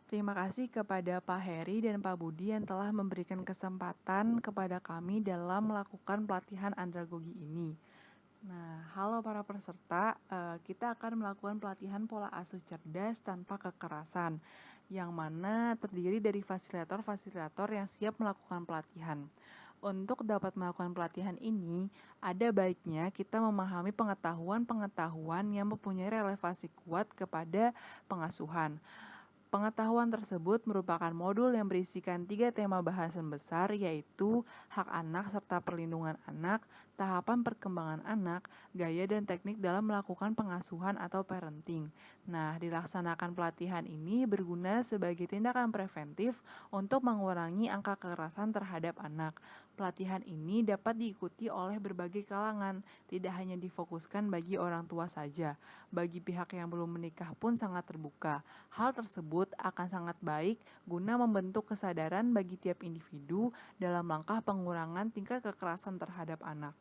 Terima kasih kepada Pak Heri dan Pak Budi yang telah memberikan kesempatan kepada kami dalam melakukan pelatihan andragogi ini. Nah, halo para peserta, kita akan melakukan pelatihan pola asuh cerdas tanpa kekerasan, yang mana terdiri dari fasilitator-fasilitator yang siap melakukan pelatihan. Untuk dapat melakukan pelatihan ini, ada baiknya kita memahami pengetahuan-pengetahuan yang mempunyai relevansi kuat kepada pengasuhan. Pengetahuan tersebut merupakan modul yang berisikan 3 tema bahasan besar, yaitu hak anak serta perlindungan anak, tahapan perkembangan anak, gaya dan teknik dalam melakukan pengasuhan atau parenting. Nah, dilaksanakan pelatihan ini berguna sebagai tindakan preventif untuk mengurangi angka kekerasan terhadap anak. Pelatihan ini dapat diikuti oleh berbagai kalangan, tidak hanya difokuskan bagi orang tua saja. Bagi pihak yang belum menikah pun sangat terbuka. Hal tersebut akan sangat baik guna membentuk kesadaran bagi tiap individu dalam langkah pengurangan tingkat kekerasan terhadap anak.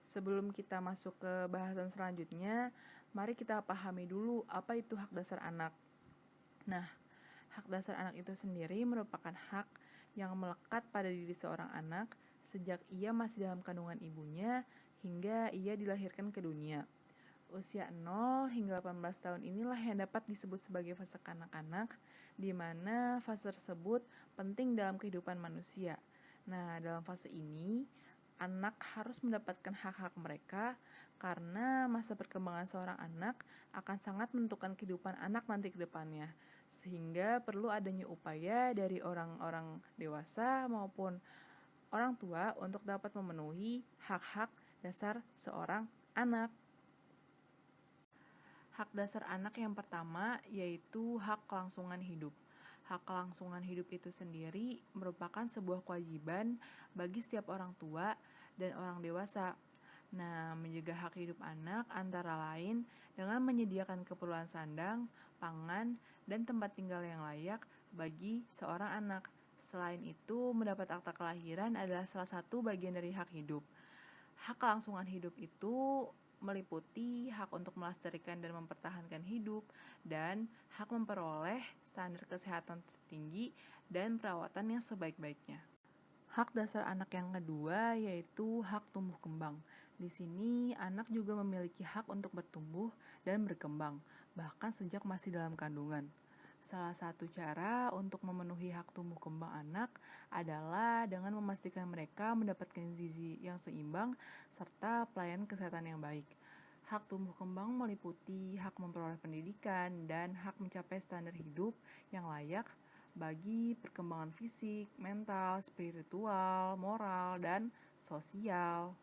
Sebelum kita masuk ke bahasan selanjutnya, mari kita pahami dulu apa itu hak dasar anak. Nah, hak dasar anak itu sendiri merupakan hak yang melekat pada diri seorang anak sejak ia masih dalam kandungan ibunya hingga ia dilahirkan ke dunia. Usia 0 hingga 18 tahun inilah yang dapat disebut sebagai fase kanak-kanak, di mana fase tersebut penting dalam kehidupan manusia. Nah, dalam fase ini, anak harus mendapatkan hak-hak mereka karena masa perkembangan seorang anak akan sangat menentukan kehidupan anak nanti ke depannya. Sehingga perlu adanya upaya dari orang-orang dewasa maupun orang tua untuk dapat memenuhi hak-hak dasar seorang anak. Hak dasar anak yang pertama yaitu hak kelangsungan hidup. Hak kelangsungan hidup itu sendiri merupakan sebuah kewajiban bagi setiap orang tua dan orang dewasa. Nah, menjaga hak hidup anak antara lain dengan menyediakan keperluan sandang, pangan, dan tempat tinggal yang layak bagi seorang anak. Selain itu, mendapat akta kelahiran adalah salah satu bagian dari hak hidup. Hak kelangsungan hidup itu meliputi hak untuk melestarikan dan mempertahankan hidup dan hak memperoleh standar kesehatan tertinggi dan perawatan yang sebaik-baiknya. Hak dasar anak yang kedua yaitu hak tumbuh kembang. Di sini anak juga memiliki hak untuk bertumbuh dan berkembang, bahkan sejak masih dalam kandungan. Salah satu cara untuk memenuhi hak tumbuh kembang anak adalah dengan memastikan mereka mendapatkan gizi yang seimbang serta pelayanan kesehatan yang baik. Hak tumbuh kembang meliputi hak memperoleh pendidikan dan hak mencapai standar hidup yang layak bagi perkembangan fisik, mental, spiritual, moral, dan sosial.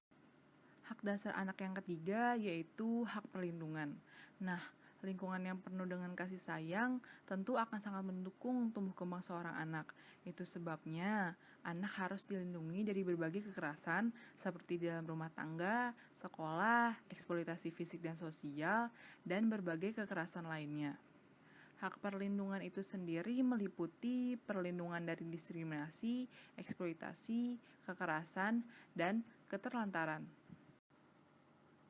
Hak dasar anak yang ketiga yaitu hak perlindungan. Nah, lingkungan yang penuh dengan kasih sayang tentu akan sangat mendukung tumbuh kembang seorang anak. Itu sebabnya anak harus dilindungi dari berbagai kekerasan seperti di dalam rumah tangga, sekolah, eksploitasi fisik dan sosial, dan berbagai kekerasan lainnya. Hak perlindungan itu sendiri meliputi perlindungan dari diskriminasi, eksploitasi, kekerasan, dan keterlantaran.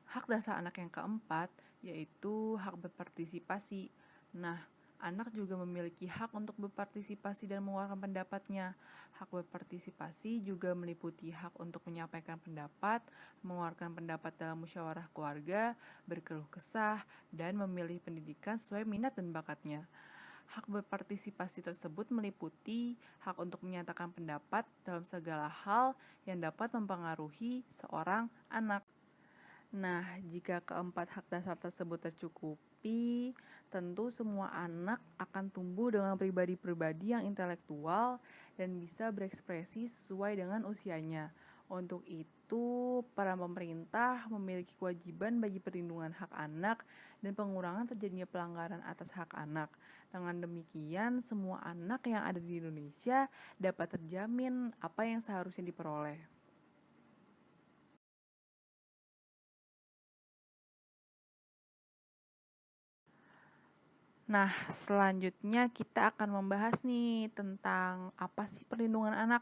Hak dasar anak yang keempat yaitu hak berpartisipasi. Nah, anak juga memiliki hak untuk berpartisipasi dan mengeluarkan pendapatnya. Hak berpartisipasi juga meliputi hak untuk menyampaikan pendapat, mengeluarkan pendapat dalam musyawarah keluarga, berkeluh kesah, dan memilih pendidikan sesuai minat dan bakatnya. Hak berpartisipasi tersebut meliputi hak untuk menyatakan pendapat dalam segala hal yang dapat mempengaruhi seorang anak. Nah, jika keempat hak dasar tersebut tercukupi, tentu semua anak akan tumbuh dengan pribadi-pribadi yang intelektual dan bisa berekspresi sesuai dengan usianya. Untuk itu, para pemerintah memiliki kewajiban bagi perlindungan hak anak dan pengurangan terjadinya pelanggaran atas hak anak. Dengan demikian, semua anak yang ada di Indonesia dapat terjamin apa yang seharusnya diperoleh. Nah, selanjutnya kita akan membahas nih tentang apa sih perlindungan anak.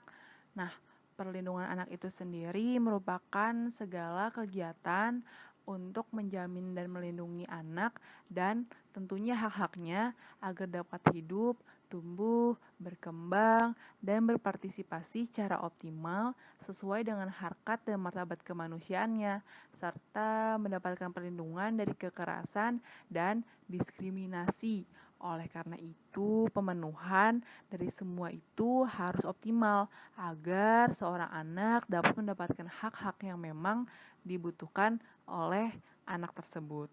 Nah, perlindungan anak itu sendiri merupakan segala kegiatan, untuk menjamin dan melindungi anak dan tentunya hak-haknya agar dapat hidup, tumbuh, berkembang, dan berpartisipasi secara optimal sesuai dengan harkat dan martabat kemanusiaannya, serta mendapatkan perlindungan dari kekerasan dan diskriminasi. Oleh karena itu, pemenuhan dari semua itu harus optimal agar seorang anak dapat mendapatkan hak-hak yang memang dibutuhkan oleh anak tersebut.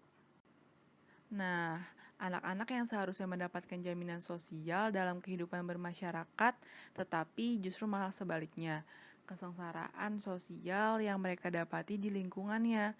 Nah, anak-anak yang seharusnya mendapatkan jaminan sosial dalam kehidupan bermasyarakat, tetapi justru malah sebaliknya, kesengsaraan sosial yang mereka dapati di lingkungannya.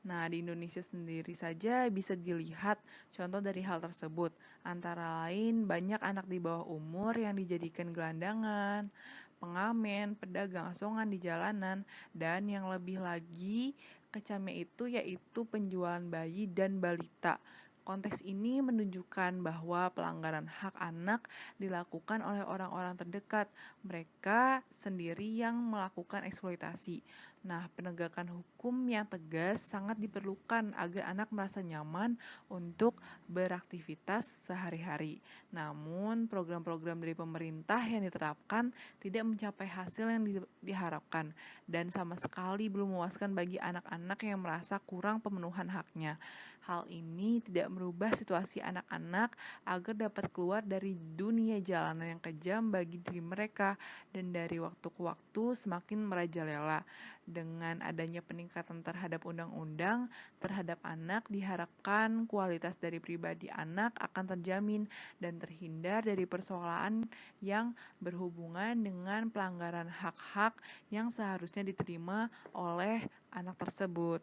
Nah, di Indonesia sendiri saja bisa dilihat contoh dari hal tersebut. Antara lain, banyak anak di bawah umur yang dijadikan gelandangan, pengamen, pedagang asongan di jalanan, dan yang lebih lagi kecamnya itu yaitu penjualan bayi dan balita. Konteks ini menunjukkan bahwa pelanggaran hak anak dilakukan oleh orang-orang terdekat. Mereka sendiri yang melakukan eksploitasi. Nah, penegakan hukum yang tegas sangat diperlukan agar anak merasa nyaman untuk beraktivitas sehari-hari. Namun, program-program dari pemerintah yang diterapkan tidak mencapai hasil yang diharapkan dan sama sekali belum memuaskan bagi anak-anak yang merasa kurang pemenuhan haknya. Hal ini tidak merubah situasi anak-anak agar dapat keluar dari dunia jalanan yang kejam bagi diri mereka dan dari waktu ke waktu semakin merajalela. Dengan adanya peningkatan terhadap undang-undang terhadap anak, diharapkan kualitas dari pribadi anak akan terjamin dan terhindar dari persoalan yang berhubungan dengan pelanggaran hak-hak yang seharusnya diterima oleh anak tersebut.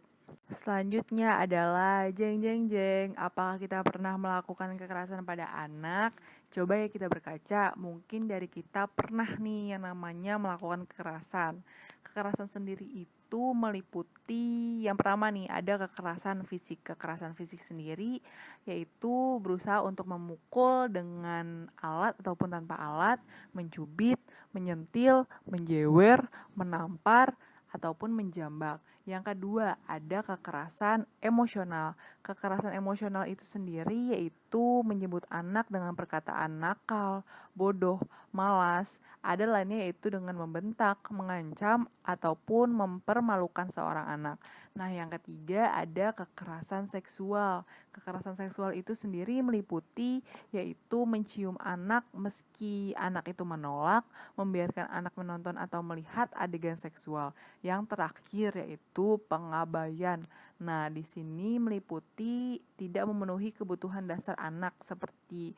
Selanjutnya adalah jeng jeng jeng, apakah kita pernah melakukan kekerasan pada anak? Coba ya kita berkaca, mungkin dari kita pernah nih yang namanya melakukan kekerasan. Kekerasan sendiri itu meliputi yang pertama nih ada kekerasan fisik. Kekerasan fisik sendiri yaitu berusaha untuk memukul dengan alat ataupun tanpa alat, mencubit, menyentil, menjewer, menampar, ataupun menjambak. Yang kedua, ada kekerasan emosional. Kekerasan emosional itu sendiri yaitu menyebut anak dengan perkataan nakal, bodoh, malas. Ada lainnya yaitu dengan membentak, mengancam, ataupun mempermalukan seorang anak. Nah, yang ketiga ada kekerasan seksual. Kekerasan seksual itu sendiri meliputi yaitu mencium anak meski anak itu menolak, membiarkan anak menonton atau melihat adegan seksual. Yang terakhir yaitu pengabaian. Nah, di sini meliputi tidak memenuhi kebutuhan dasar anak seperti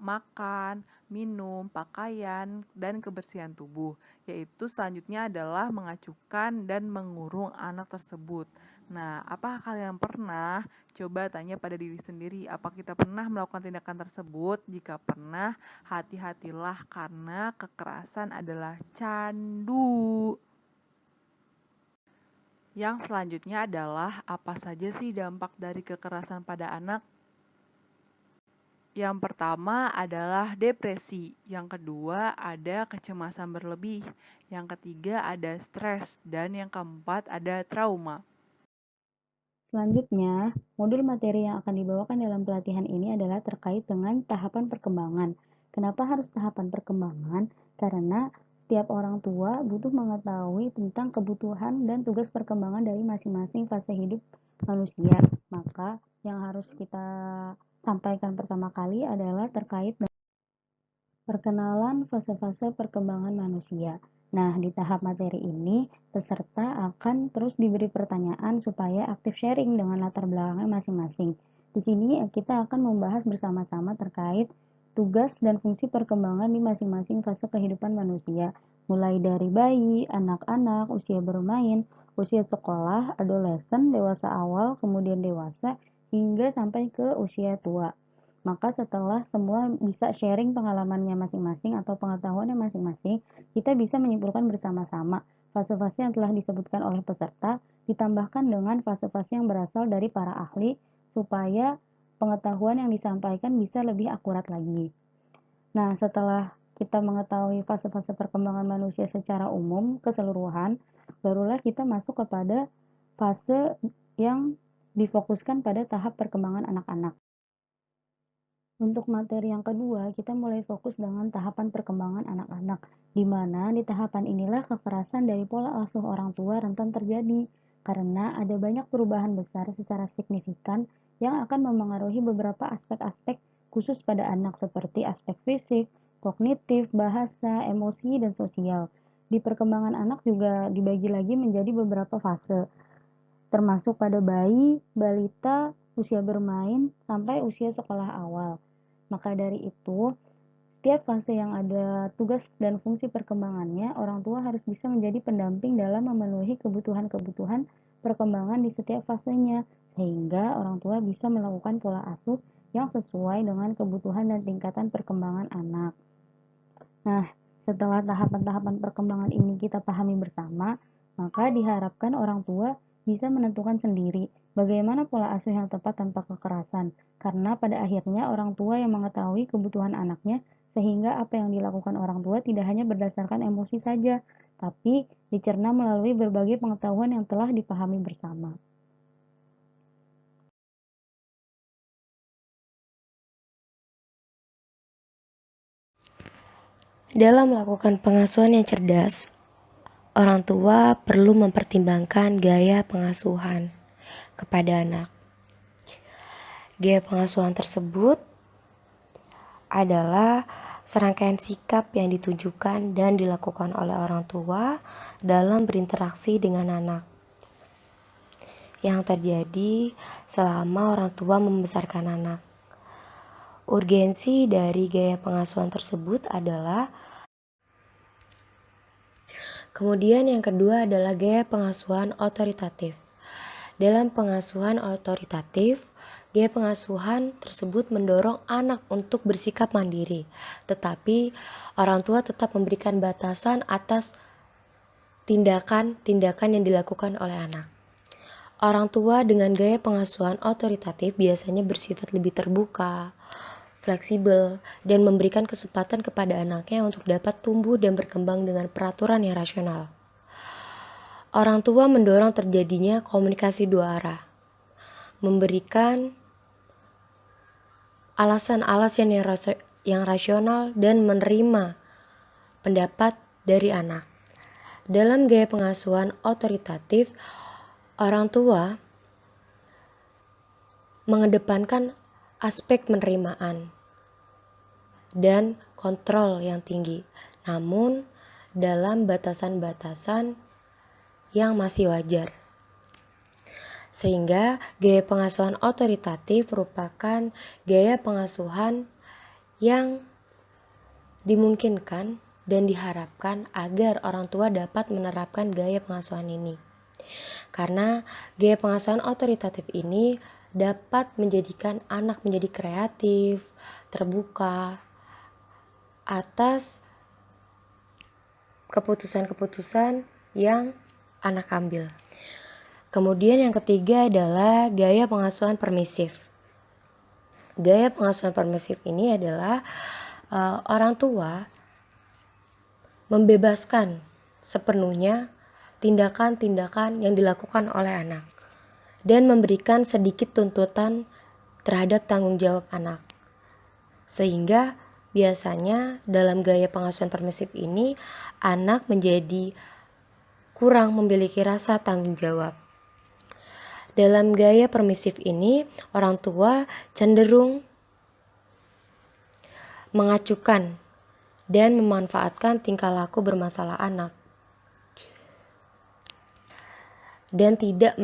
makan, minum, pakaian, dan kebersihan tubuh. Yaitu selanjutnya adalah mengacuhkan dan mengurung anak tersebut. Nah, apakah kalian pernah? Coba tanya pada diri sendiri, apa kita pernah melakukan tindakan tersebut? Jika pernah, hati-hatilah karena kekerasan adalah candu. Yang selanjutnya adalah apa saja sih dampak dari kekerasan pada anak? Yang pertama adalah depresi, yang kedua ada kecemasan berlebih, yang ketiga ada stres, dan yang keempat ada trauma. Selanjutnya, modul materi yang akan dibawakan dalam pelatihan ini adalah terkait dengan tahapan perkembangan. Kenapa harus tahapan perkembangan? Karena setiap orang tua butuh mengetahui tentang kebutuhan dan tugas perkembangan dari masing-masing fase hidup manusia. Maka yang harus kita sampaikan pertama kali adalah terkait dengan perkenalan fase-fase perkembangan manusia. Nah, di tahap materi ini, peserta akan terus diberi pertanyaan supaya aktif sharing dengan latar belakangnya masing-masing. Di sini kita akan membahas bersama-sama terkait tugas dan fungsi perkembangan di masing-masing fase kehidupan manusia, mulai dari bayi, anak-anak, usia bermain, usia sekolah, adolesen, dewasa awal, kemudian dewasa, hingga sampai ke usia tua. Maka setelah semua bisa sharing pengalamannya masing-masing atau pengetahuannya masing-masing, kita bisa menyimpulkan bersama-sama fase-fase yang telah disebutkan oleh peserta ditambahkan dengan fase-fase yang berasal dari para ahli supaya pengetahuan yang disampaikan bisa lebih akurat lagi. Nah, setelah kita mengetahui fase-fase perkembangan manusia secara umum keseluruhan, barulah kita masuk kepada fase yang difokuskan pada tahap perkembangan anak-anak. Untuk materi yang kedua, kita mulai fokus dengan tahapan perkembangan anak-anak, di mana di tahapan inilah kekerasan dari pola asuh orang tua rentan terjadi, karena ada banyak perubahan besar secara signifikan yang akan memengaruhi beberapa aspek-aspek khusus pada anak seperti aspek fisik, kognitif, bahasa, emosi, dan sosial. Di perkembangan anak juga dibagi lagi menjadi beberapa fase, termasuk pada bayi, balita, usia bermain, sampai usia sekolah awal. Maka dari itu, setiap fase yang ada tugas dan fungsi perkembangannya, orang tua harus bisa menjadi pendamping dalam memenuhi kebutuhan-kebutuhan perkembangan di setiap fasenya, sehingga orang tua bisa melakukan pola asuh yang sesuai dengan kebutuhan dan tingkatan perkembangan anak. Nah, setelah tahapan-tahapan perkembangan ini kita pahami bersama, maka diharapkan orang tua bisa menentukan sendiri bagaimana pola asuh yang tepat tanpa kekerasan, karena pada akhirnya orang tua yang mengetahui kebutuhan anaknya, sehingga apa yang dilakukan orang tua tidak hanya berdasarkan emosi saja, tapi dicerna melalui berbagai pengetahuan yang telah dipahami bersama. Dalam melakukan pengasuhan yang cerdas, orang tua perlu mempertimbangkan gaya pengasuhan kepada anak. Gaya pengasuhan tersebut adalah serangkaian sikap yang ditunjukkan dan dilakukan oleh orang tua dalam berinteraksi dengan anak yang terjadi selama orang tua membesarkan anak. Urgensi dari gaya pengasuhan tersebut adalah kemudian yang kedua adalah gaya pengasuhan otoritatif. Dalam pengasuhan otoritatif, gaya pengasuhan tersebut mendorong anak untuk bersikap mandiri, tetapi orang tua tetap memberikan batasan atas tindakan-tindakan yang dilakukan oleh anak. Orang tua dengan gaya pengasuhan otoritatif biasanya bersifat lebih terbuka, fleksibel, dan memberikan kesempatan kepada anaknya untuk dapat tumbuh dan berkembang dengan peraturan yang rasional. Orang tua mendorong terjadinya komunikasi dua arah, memberikan alasan-alasan yang rasional dan menerima pendapat dari anak. Dalam gaya pengasuhan otoritatif, orang tua mengedepankan aspek penerimaan dan kontrol yang tinggi, namun dalam batasan-batasan yang masih wajar. Sehingga gaya pengasuhan otoritatif merupakan gaya pengasuhan yang dimungkinkan dan diharapkan agar orang tua dapat menerapkan gaya pengasuhan ini. Karena gaya pengasuhan otoritatif ini dapat menjadikan anak menjadi kreatif, terbuka atas keputusan-keputusan yang anak ambil. Kemudian yang ketiga adalah gaya pengasuhan permisif. Gaya pengasuhan permisif ini adalah orang tua membebaskan sepenuhnya tindakan-tindakan yang dilakukan oleh anak dan memberikan sedikit tuntutan terhadap tanggung jawab anak. Sehingga biasanya dalam gaya pengasuhan permisif ini anak menjadi kurang memiliki rasa tanggung jawab. Dalam gaya permisif ini orang tua cenderung mengacukan dan memanfaatkan tingkah laku bermasalah anak dan tidak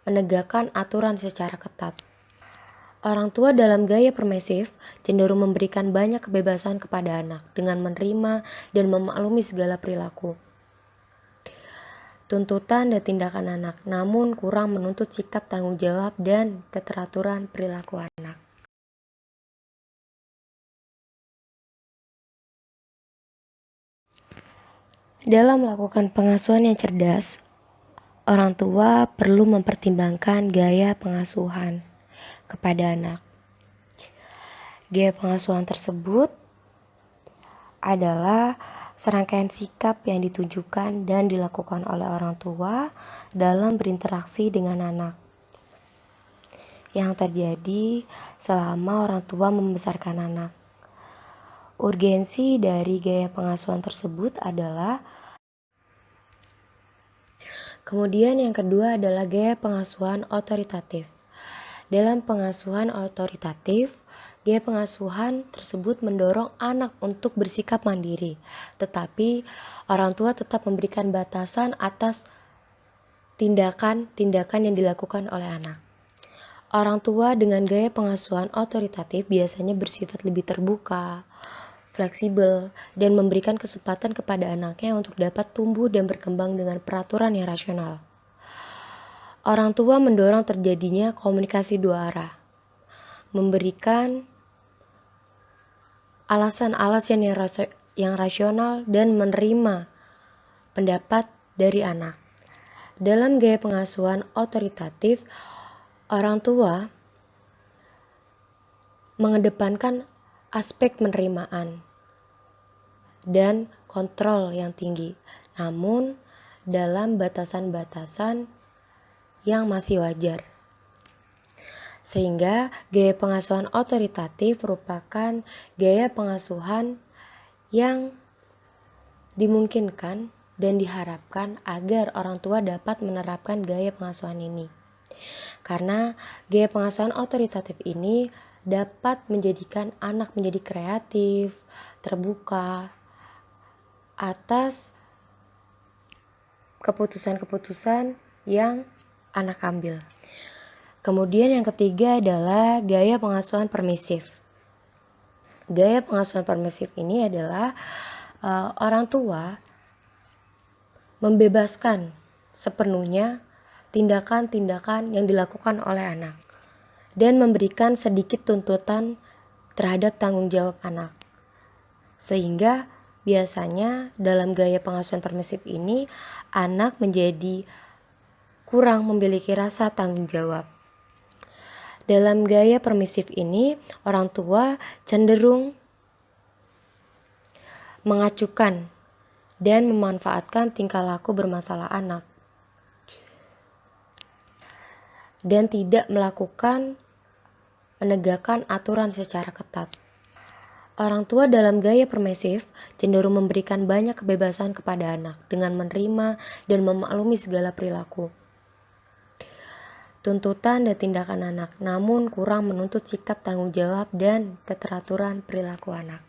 menegakkan aturan secara ketat. Orang tua dalam gaya permisif cenderung memberikan banyak kebebasan kepada anak dengan menerima dan memaklumi segala perilaku, tuntutan dan tindakan anak, namun kurang menuntut sikap tanggung jawab dan keteraturan perilaku anak. Dalam melakukan pengasuhan yang cerdas, orang tua perlu mempertimbangkan gaya pengasuhan kepada anak. Gaya pengasuhan tersebut adalah serangkaian sikap yang ditunjukkan dan dilakukan oleh orang tua dalam berinteraksi dengan anak yang terjadi selama orang tua membesarkan anak. Urgensi dari gaya pengasuhan tersebut adalah kemudian yang kedua adalah gaya pengasuhan otoritatif. Dalam pengasuhan otoritatif, gaya pengasuhan tersebut mendorong anak untuk bersikap mandiri, tetapi orang tua tetap memberikan batasan atas tindakan-tindakan yang dilakukan oleh anak. Orang tua dengan gaya pengasuhan otoritatif biasanya bersifat lebih terbuka, fleksibel, dan memberikan kesempatan kepada anaknya untuk dapat tumbuh dan berkembang dengan peraturan yang rasional. Orang tua mendorong terjadinya komunikasi dua arah, memberikan alasan-alasan yang rasional dan menerima pendapat dari anak. Dalam gaya pengasuhan otoritatif, orang tua mengedepankan aspek penerimaan dan kontrol yang tinggi, namun dalam batasan-batasan yang masih wajar. Sehingga gaya pengasuhan otoritatif merupakan gaya pengasuhan yang dimungkinkan dan diharapkan agar orang tua dapat menerapkan gaya pengasuhan ini. Karena gaya pengasuhan otoritatif ini dapat menjadikan anak menjadi kreatif, terbuka atas keputusan-keputusan yang anak ambil. Kemudian yang ketiga adalah gaya pengasuhan permisif. Gaya pengasuhan permisif ini adalah orang tua membebaskan sepenuhnya tindakan-tindakan yang dilakukan oleh anak dan memberikan sedikit tuntutan terhadap tanggung jawab anak. Sehingga biasanya dalam gaya pengasuhan permisif ini anak menjadi kurang memiliki rasa tanggung jawab. Dalam gaya permisif ini orang tua cenderung mengacukan dan memanfaatkan tingkah laku bermasalah anak dan tidak menegakkan aturan secara ketat. Orang tua dalam gaya permisif cenderung memberikan banyak kebebasan kepada anak dengan menerima dan memaklumi segala perilaku, tuntutan dan tindakan anak, namun kurang menuntut sikap tanggung jawab dan keteraturan perilaku anak.